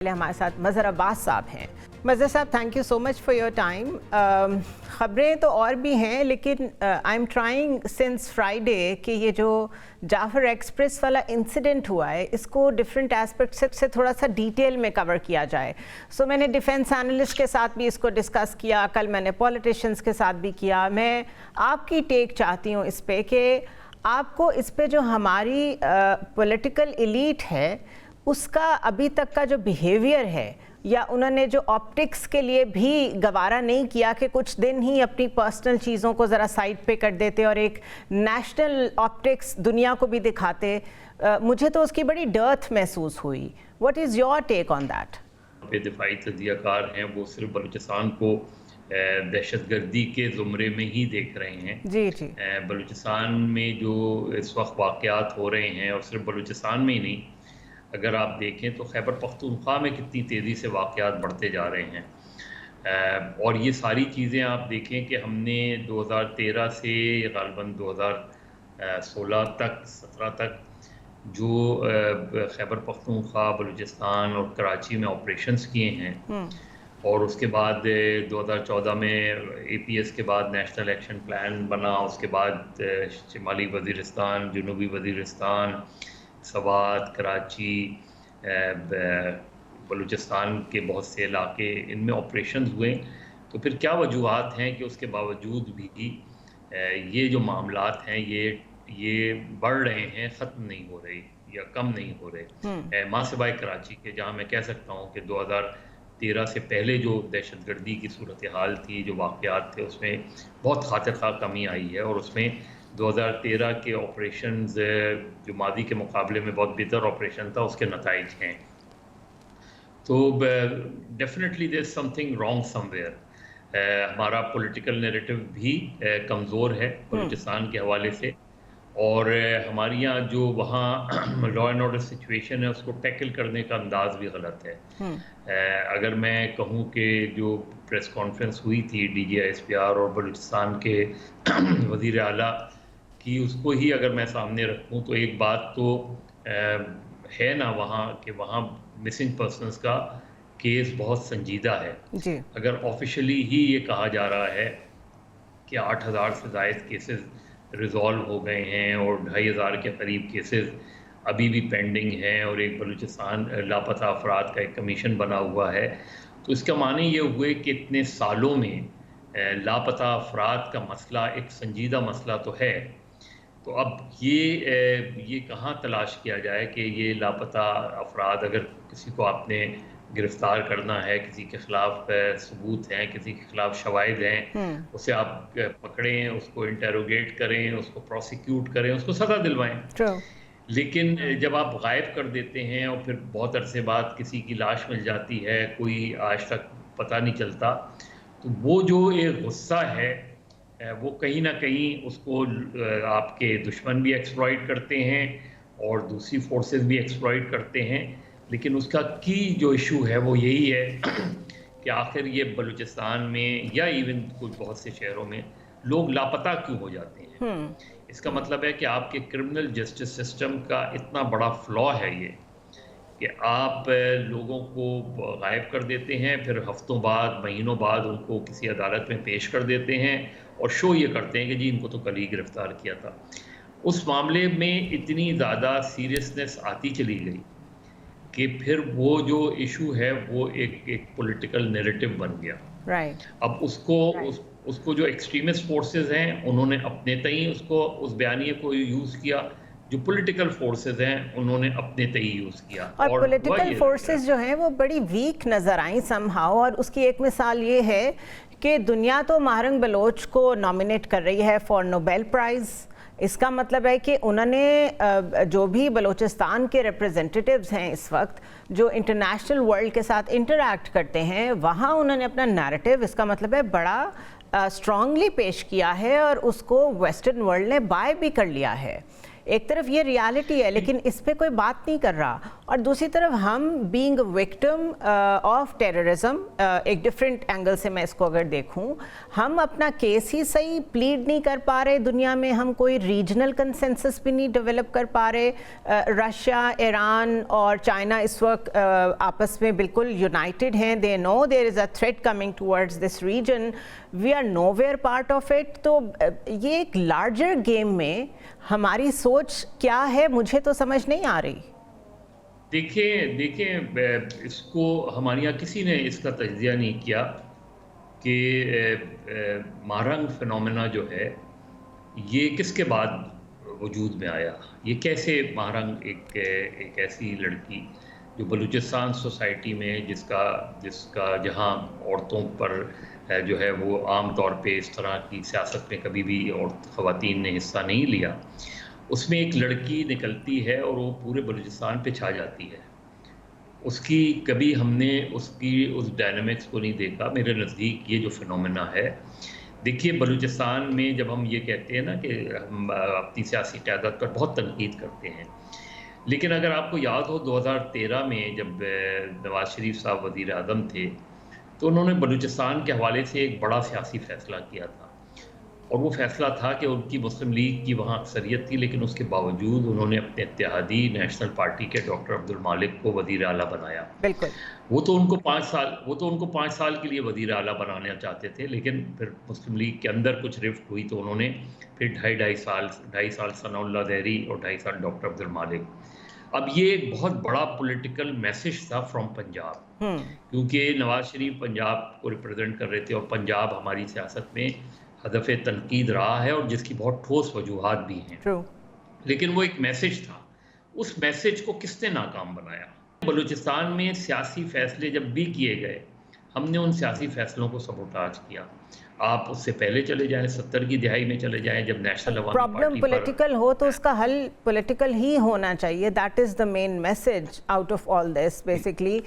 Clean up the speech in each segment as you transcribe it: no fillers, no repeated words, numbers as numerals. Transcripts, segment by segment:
ہمارے ساتھ مظہر عباس صاحب ہیں. مظہر صاحب, thank you so much for your time. خبریں تو اور بھی ہیں لیکن I am trying since Friday کہ یہ جو جعفر ایکسپریس والا انسیڈنٹ ہوا ہے اس کو ڈفرینٹ ایسپیکٹ سے تھوڑا سا ڈیٹیل میں کور کیا جائے. سو میں نے ڈیفینس اینالسٹ کے ساتھ بھی اس کو ڈسکس کیا, کل میں نے پولیٹیشینس کے ساتھ بھی کیا. میں آپ کی ٹیک چاہتی ہوں اس پہ کہ آپ کو اس پہ جو ہماری پولیٹیکل ایلیٹ ہے اس کا ابھی تک کا جو بیہیویئر ہے, یا انہوں نے جو آپٹکس کے لیے بھی گوارا نہیں کیا کہ کچھ دن ہی اپنی پرسنل چیزوں کو ذرا سائڈ پہ کر دیتے اور ایک نیشنل آپٹکس دنیا کو بھی دکھاتے, مجھے تو اس کی بڑی ڈرتھ محسوس ہوئی. What is your take on that? دفاعی تجزیہ کار ہیں وہ صرف بلوچستان کو دہشت گردی کے زمرے میں ہی دیکھ رہے ہیں. جی جی, بلوچستان میں جو اس وقت واقعات ہو رہے ہیں, اور صرف بلوچستان میں ہی نہیں, اگر آپ دیکھیں تو خیبر پختونخوا میں کتنی تیزی سے واقعات بڑھتے جا رہے ہیں. اور یہ ساری چیزیں آپ دیکھیں کہ ہم نے 2013 سے غالباً 2016 تک 17 تک جو خیبر پختونخوا, بلوچستان اور کراچی میں آپریشنز کیے ہیں, اور اس کے بعد 2014 میں اے پی ایس کے بعد نیشنل ایکشن پلان بنا, اس کے بعد شمالی وزیرستان, جنوبی وزیرستان, سوات, کراچی, بلوچستان کے بہت سے علاقے, ان میں آپریشنز ہوئے. تو پھر کیا وجوہات ہیں کہ اس کے باوجود بھی یہ جو معاملات ہیں یہ بڑھ رہے ہیں, ختم نہیں ہو رہے یا کم نہیں ہو رہے. ماں سوائے کراچی کے, جہاں میں کہہ سکتا ہوں کہ 2013 سے پہلے جو دہشت گردی کی صورتحال تھی, جو واقعات تھے, اس میں بہت خاطر خواہ کمی آئی ہے, اور اس میں 2013 کے آپریشنز جو ماضی کے مقابلے میں بہت بہتر آپریشن تھا, اس کے نتائج ہیں. تو definitely there is some thing wrong some where. ہمارا پولیٹیکل نیریٹو بھی کمزور ہے بلوچستان کے حوالے سے, اور ہماری یہاں جو وہاں لا اینڈ آرڈر سچویشن ہے اس کو ٹیکل کرنے کا انداز بھی غلط ہے. اگر میں کہوں کہ جو پریس کانفرنس ہوئی تھی D G S P R اور بلوچستان کے وزیر اعلیٰ کی, اس کو ہی اگر میں سامنے رکھوں تو ایک بات تو ہے نا وہاں کہ وہاں مسنگ پرسنز کا کیس بہت سنجیدہ ہے. جی, اگر آفیشلی ہی یہ کہا جا رہا ہے کہ 8,000 سے زائد کیسز ریزالو ہو گئے ہیں اور 2,500 کے قریب کیسز ابھی بھی پینڈنگ ہیں, اور ایک بلوچستان لاپتہ افراد کا ایک کمیشن بنا ہوا ہے, تو اس کا معنی یہ ہوئے کہ اتنے سالوں میں لاپتہ افراد کا مسئلہ ایک سنجیدہ مسئلہ تو ہے. تو اب یہ کہاں تلاش کیا جائے کہ یہ لاپتہ افراد, اگر کسی کو آپ نے گرفتار کرنا ہے, کسی کے خلاف ثبوت ہیں, کسی کے خلاف شواہد ہیں, اسے آپ پکڑیں, اس کو انٹیروگیٹ کریں, اس کو پروسیکیوٹ کریں, اس کو سزا دلوائیں. لیکن جب آپ غائب کر دیتے ہیں اور پھر بہت عرصے بعد کسی کی لاش مل جاتی ہے, کوئی آج تک پتہ نہیں چلتا, تو وہ جو ایک غصہ ہے وہ کہیں نہ کہیں اس کو آپ کے دشمن بھی ایکسپلائٹ کرتے ہیں اور دوسری فورسز بھی ایکسپلائٹ کرتے ہیں. لیکن اس کا کی جو ایشو ہے وہ یہی ہے کہ آخر یہ بلوچستان میں یا ایون کچھ بہت سے شہروں میں لوگ لاپتہ کیوں ہو جاتے ہیں. اس کا مطلب ہے کہ آپ کے کرمنل جسٹس سسٹم کا اتنا بڑا فلا ہے یہ کہ آپ لوگوں کو غائب کر دیتے ہیں, پھر ہفتوں بعد, مہینوں بعد ان کو کسی عدالت میں پیش کر دیتے ہیں اور شو یہ کرتے ہیں کہ جی ان کو تو کل ہی گرفتار کیا تھا. اس معاملے میں اتنی زیادہ سیریسنس آتی چلی گئی کہ پھر وہ جو ایشو ہے وہ ایک پولیٹیکل نیریٹو بن گیا. اب اس کو جو ایکسٹریمسٹ فورسز ہیں انہوں نے اپنے تئیں اس بیانیے کو یوز کیا, جو پولیٹیکل فورسز ہیں انہوں نے اپنے تئیں یوز کیا, اور پولیٹیکل فورسز جو ہیں وہ بڑی ویک نظر آئیں سم ہاؤ. اور اس کی ایک مثال یہ ہے کہ دنیا تو ماہرنگ بلوچ کو نامنیٹ کر رہی ہے فار نوبیل پرائز. اس کا مطلب ہے کہ انہوں نے جو بھی بلوچستان کے ریپریزنٹیٹیوز ہیں اس وقت جو انٹرنیشنل ورلڈ کے ساتھ انٹریکٹ کرتے ہیں, وہاں انہوں نے اپنا نیریٹو, اس کا مطلب ہے بڑا اسٹرانگلی پیش کیا ہے, اور اس کو ویسٹرن ورلڈ نے بائی بھی کر لیا ہے. ایک طرف یہ ریالٹی ہے لیکن اس پہ کوئی بات نہیں کر رہا, اور دوسری طرف ہم بینگ وکٹم آف ٹیررزم, ایک ڈفرینٹ اینگل سے میں اس کو اگر دیکھوں, ہم اپنا کیس ہی صحیح پلیڈ نہیں کر پا رہے دنیا میں, ہم کوئی ریجنل کنسنسس بھی نہیں ڈیولپ کر پا رہے. رشیا, ایران اور چائنا اس وقت آپس میں بالکل یونائٹڈ ہیں, they know there is a threat coming towards this region, we are nowhere part of it. تو یہ ایک لارجر گیم میں ہماری سوچ کیا ہے, مجھے تو سمجھ نہیں آ رہی. دیکھیں اس کو ہمارے یہاں کسی نے اس کا تجزیہ نہیں کیا کہ مہرنگ فنومینا جو ہے یہ کس کے بعد وجود میں آیا. یہ کیسے مہرنگ ایک ایسی لڑکی جو بلوچستان سوسائٹی میں جس کا جہاں عورتوں پر جو ہے وہ عام طور پہ اس طرح کی سیاست میں کبھی بھی خواتین نے حصہ نہیں لیا, اس میں ایک لڑکی نکلتی ہے اور وہ پورے بلوچستان پہ چھا جاتی ہے. اس کی کبھی ہم نے اس ڈائنامکس کو نہیں دیکھا. میرے نزدیک یہ جو فنومینا ہے, دیکھیے بلوچستان میں جب ہم یہ کہتے ہیں نا کہ ہم اپنی سیاسی قیادت پر بہت تنقید کرتے ہیں, لیکن اگر آپ کو یاد ہو 2013 میں جب نواز شریف صاحب وزیر اعظم تھے تو انہوں نے بلوچستان کے حوالے سے ایک بڑا سیاسی فیصلہ کیا تھا, اور وہ فیصلہ تھا کہ ان کی مسلم لیگ کی وہاں اکثریت تھی, لیکن اس کے باوجود انہوں نے اپنے اتحادی نیشنل پارٹی کے ڈاکٹر عبد المالک کو وزیر اعلیٰ بنایا. بالکل, وہ تو ان کو 5 سال کے لیے وزیر اعلیٰ بنانا چاہتے تھے, لیکن پھر مسلم لیگ کے اندر کچھ رفٹ ہوئی تو انہوں نے پھر 2.5 سال ثناء اللہ دہری اور 2.5 سال ڈاکٹر عبد المالک. اب یہ ایک بہت بڑا پولیٹیکل میسج تھا فرام پنجاب, کیونکہ نواز شریف پنجاب کو ریپرزینٹ کر رہے تھے, اور پنجاب ہماری سیاست میں ہدف تنقید رہا ہے اور جس کی بہت ٹھوس وجوہات بھی ہیں. لیکن وہ ایک میسج تھا, اس میسج کو کس نے ناکام بنایا. بلوچستان میں سیاسی فیصلے جب بھی کیے گئے, ہم نے ان سیاسی فیصلوں کو سبوٹاج کیا. آپ اس سے پہلے چلے جائیں, 70 کی دہائی میں چلے جائیں, جب نیشنل عوامی پرابلم پولیٹیکل ہو تو اس کا حل پولیٹیکل ہی ہونا چاہیے. That is the main message out of all this. Basically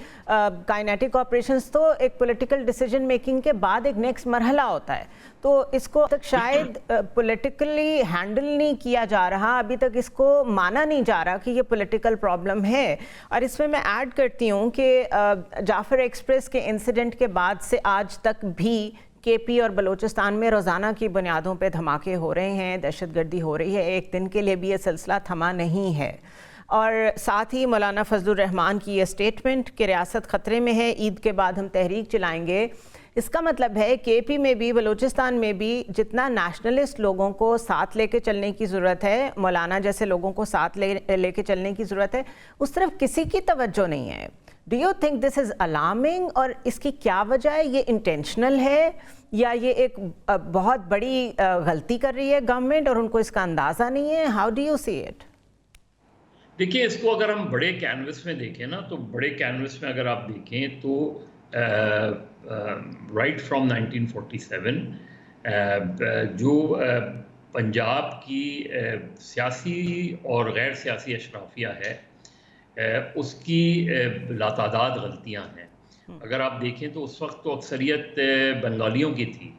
kinetic operations تو ایک پولیٹیکل ڈیسیجن میکنگ کے بعد ایک نیکسٹ مرحلہ ہوتا ہے, تو اس کو تک شاید پولیٹیکلی ہینڈل نہیں کیا جا رہا, ابھی تک اس کو مانا نہیں جا رہا کہ یہ پولیٹیکل پرابلم ہے. اور اس میں ایڈ کرتی ہوں کہ جعفر ایکسپریس کے انسیڈنٹ کے بعد سے آج تک بھی کے پی اور بلوچستان میں روزانہ کی بنیادوں پہ دھماکے ہو رہے ہیں, دہشت گردی ہو رہی ہے, ایک دن کے لیے بھی یہ سلسلہ تھما نہیں ہے. اور ساتھ ہی مولانا فضل الرحمان کی یہ سٹیٹمنٹ کہ ریاست خطرے میں ہے, عید کے بعد ہم تحریک چلائیں گے, اس کا مطلب ہے کے پی میں بھی بلوچستان میں بھی جتنا نیشنلسٹ لوگوں کو ساتھ لے کے چلنے کی ضرورت ہے, مولانا جیسے لوگوں کو ساتھ لے کے چلنے کی ضرورت ہے, اس طرف کسی کی توجہ نہیں ہے. Do you think this is alarming, اور اس کی کیا وجہ ہے؟ یہ انٹینشنل ہے یا یہ ایک بہت بڑی غلطی کر رہی ہے گورنمنٹ اور ان کو اس کا اندازہ نہیں ہے؟ How do you see it? دیکھیے اس کو اگر ہم بڑے کینوس میں دیکھیں نا, تو بڑے کینوس میں اگر آپ دیکھیں تو رائٹ فرام 1947 جو پنجاب کی سیاسی اور غیر سیاسی اشرافیہ ہے, اس کی لاتعداد غلطیاں ہیں. اگر آپ دیکھیں تو اس وقت تو اکثریت بنگالیوں کی تھی,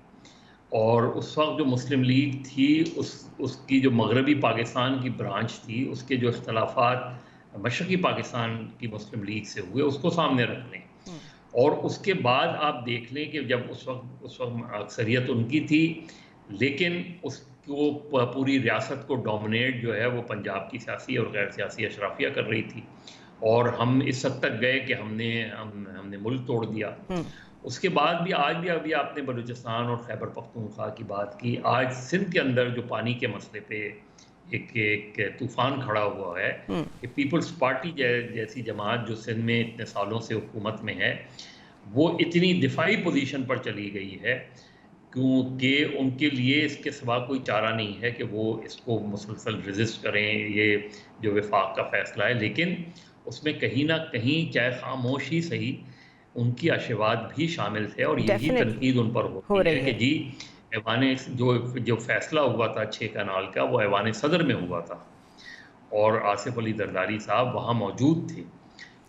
اور اس وقت جو مسلم لیگ تھی اس کی جو مغربی پاکستان کی برانچ تھی, اس کے جو اختلافات مشرقی پاکستان کی مسلم لیگ سے ہوئے اس کو سامنے رکھ لیں. اور اس کے بعد آپ دیکھ لیں کہ جب اس وقت اکثریت ان کی تھی, لیکن اس کو پوری ریاست کو ڈومینیٹ جو ہے وہ پنجاب کی سیاسی اور غیر سیاسی اشرافیہ کر رہی تھی, اور ہم اس حد تک گئے کہ ہم نے ملک توڑ دیا. اس کے بعد بھی آج بھی ابھی آپ نے بلوچستان اور خیبر پختونخوا کی بات کی, آج سندھ کے اندر جو پانی کے مسئلے پہ ایک طوفان کھڑا ہوا ہے کہ پیپلز پارٹی جیسی جماعت جو سندھ میں اتنے سالوں سے حکومت میں ہے, وہ اتنی دفاعی پوزیشن پر چلی گئی ہے کیونکہ ان کے لیے اس کے سوا کوئی چارہ نہیں ہے کہ وہ اس کو مسلسل ریزسٹ کریں, یہ جو وفاق کا فیصلہ ہے. لیکن اس میں کہیں نہ کہیں چاہے خاموشی صحیح ان کی آشیواد بھی شامل تھے, اور یہی تنقید ان پر ہوتی ہے کہ جی ایوان جو فیصلہ ہوا تھا 6 کنال کا وہ ایوان صدر میں ہوا تھا, اور آصف علی زرداری صاحب وہاں موجود تھے.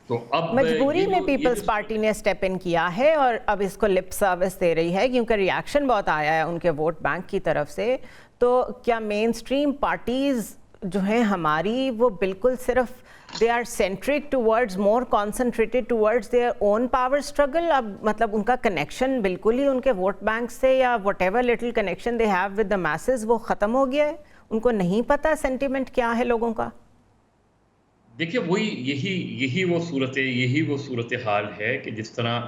تو اب مجبوری میں پیپلز پارٹی نے سٹیپ ان کیا ہے اور اب اس کو لپ سروس دے رہی ہے کیونکہ ریاکشن بہت آیا ہے ان کے ووٹ بینک کی طرف سے. تو کیا مین سٹریم پارٹیز جو ہیں ہماری وہ بالکل صرف they are centric towards more concentrated towards their own power struggle. اب مطلب ان کا کنیکشن بالکل ہی ان کے ووٹ بینک سے یا what ever little connection they have with the masses وہ ختم ہو گیا ہے. ان کو نہیں پتہ سینٹیمنٹ کیا ہے لوگوں کا. دیکھیے وہی یہی وہ صورت حال ہے کہ جس طرح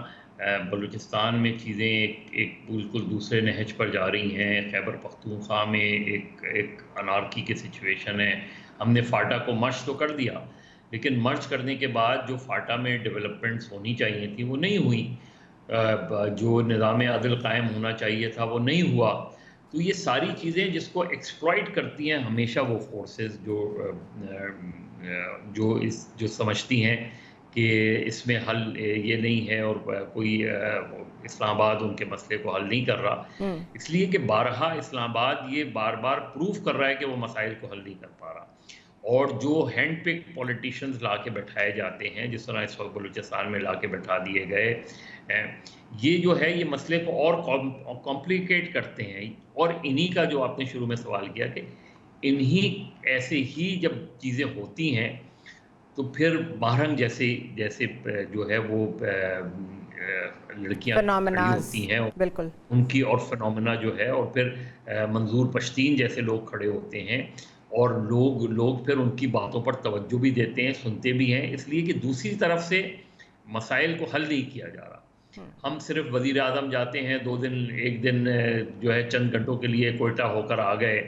بلوچستان میں چیزیں ایک بالکل دوسرے نہج پر جا رہی ہیں. خیبر پختونخوا میں ایک انارکی کی سچویشن ہے. ہم نے فاٹا کو مرج تو کر دیا لیکن مرج کرنے کے بعد جو فاٹا میں ڈیولپمنٹس ہونی چاہیے تھیں وہ نہیں ہوئی. جو نظام عدل قائم ہونا چاہیے تھا وہ نہیں ہوا. تو یہ ساری چیزیں جس کو ایکسپلائٹ کرتی ہیں ہمیشہ وہ فورسز جو سمجھتی ہیں کہ اس میں حل یہ نہیں ہے اور کوئی اسلام آباد ان کے مسئلے کو حل نہیں کر رہا. اس لیے کہ بارہا اسلام آباد یہ بار بار پروف کر رہا ہے کہ وہ مسائل کو حل نہیں کر پا رہا. اور جو ہینڈ پک پولیٹیشینز لا کے بٹھائے جاتے ہیں جس طرح اس وقت بلوچستان میں لا کے بٹھا دیے گئے یہ جو ہے یہ مسئلے کو اور کمپلیکیٹ کرتے ہیں. اور انہی کا جو آپ نے شروع میں سوال کیا کہ انہی ایسے ہی جب چیزیں ہوتی ہیں تو پھر بہرنگ جیسے جو ہے وہ لڑکیاں کھڑی ہوتی ہیں بالکل ان کی اور فنومنا جو ہے اور پھر منظور پشتین جیسے لوگ کھڑے ہوتے ہیں اور لوگ پھر ان کی باتوں پر توجہ بھی دیتے ہیں سنتے بھی ہیں. اس لیے کہ دوسری طرف سے مسائل کو حل نہیں کیا جا رہا. ہم صرف وزیر اعظم جاتے ہیں ایک دن جو ہے چند گھنٹوں کے لیے کوئٹہ ہو کر آ گئے.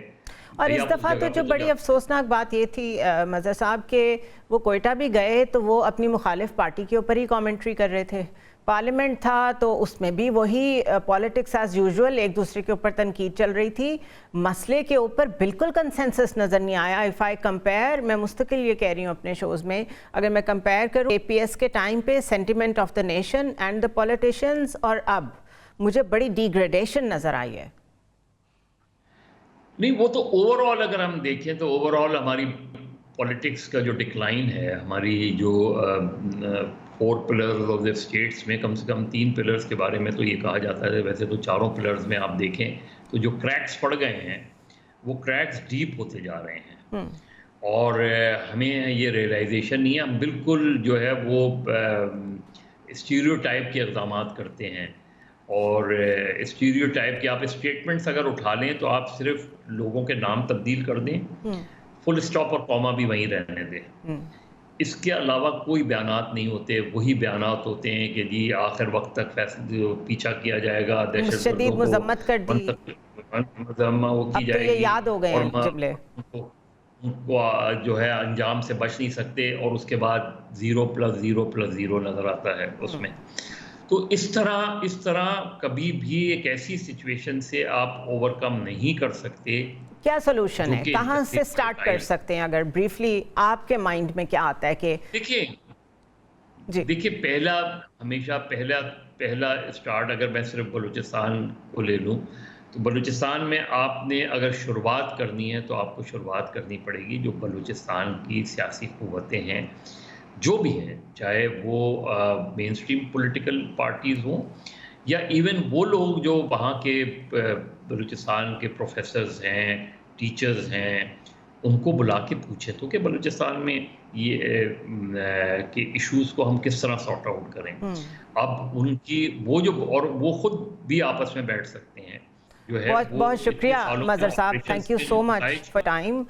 اور اس دفعہ تو جو بڑی افسوسناک بات یہ تھی مظہر صاحب کہ وہ کوئٹہ بھی گئے تو وہ اپنی مخالف پارٹی کے اوپر ہی کامنٹری کر رہے تھے. پارلیمنٹ تھا تو اس میں بھی وہی پالیٹکس ایز یوزول ایک دوسرے کے اوپر تنقید چل رہی تھی. مسئلے کے اوپر بالکل کنسنسس نظر نہیں آیا. اف آئی کمپیئر میں مستقل یہ کہہ رہی ہوں اپنے شوز میں اگر میں کمپیئر کروں اے پی ایس کے ٹائم پہ sentiment of the nation and the politicians اور اب مجھے بڑی ڈیگریڈیشن نظر آئی ہے. نہیں وہ تو اوور آل اگر ہم دیکھیں تو اوور آل ہماری پولیٹکس کا جو ڈکلائن ہے ہماری جو 4 پلرز آف دا اسٹیٹس میں کم سے کم 3 پلرز کے بارے میں تو یہ کہا جاتا ہے. ویسے تو 4 پلرز میں آپ دیکھیں تو جو کریکس پڑ گئے ہیں وہ کریکس ڈیپ ہوتے جا رہے ہیں اور ہمیں یہ ریئلائزیشن نہیں ہے. ہم بالکل جو ہے وہ اسٹیریوٹائپ کے اقدامات کرتے ہیں اور اسٹیریوٹائپ کے آپ اسٹیٹمنٹس اگر اٹھا لیں تو آپ صرف لوگوں کے نام تبدیل کر دیں فل اسٹاپ اور کوما بھی وہیں رہنے دیں. اس کے علاوہ کوئی بیانات نہیں ہوتے. وہی بیانات ہوتے ہیں کہ جی آخر وقت تک پیچھا کیا جائے گا, دہشت شدید مذمت کر دی, وہ کی جائے گی یاد ہو گئے ہیں جملے ان کو جو ہے انجام سے بچ نہیں سکتے اور اس کے بعد 0+0+0 نظر آتا ہے اس میں. تو اس طرح کبھی بھی ایک ایسی سچویشن سے آپ اوور کم نہیں کر سکتے. کیا سولوشن ہے, کہاں سے سٹارٹ کر سکتے ہیں اگر بریفلی آپ کے مائنڈ میں کیا آتا ہے کہ دیکھیے پہلا سٹارٹ اگر میں صرف بلوچستان کو لے لوں تو بلوچستان میں آپ نے اگر شروعات کرنی ہے تو آپ کو شروعات کرنی پڑے گی جو بلوچستان کی سیاسی قوتیں ہیں جو بھی ہیں, چاہے وہ مین اسٹریم پولیٹیکل پارٹیز ہوں یا ایون وہ لوگ جو وہاں کے بلوچستان کے پروفیسرز ہیں, ٹیچرز ہیں, ان کو بلا کے پوچھیں تو کہ بلوچستان میں یہ کہ ایشوز کو ہم کس طرح سارٹ آؤٹ کریں. اب ان کی وہ خود بھی آپس میں بیٹھ سکتے ہیں. بہت شکریہ مظہر صاحب, thank you so much for time.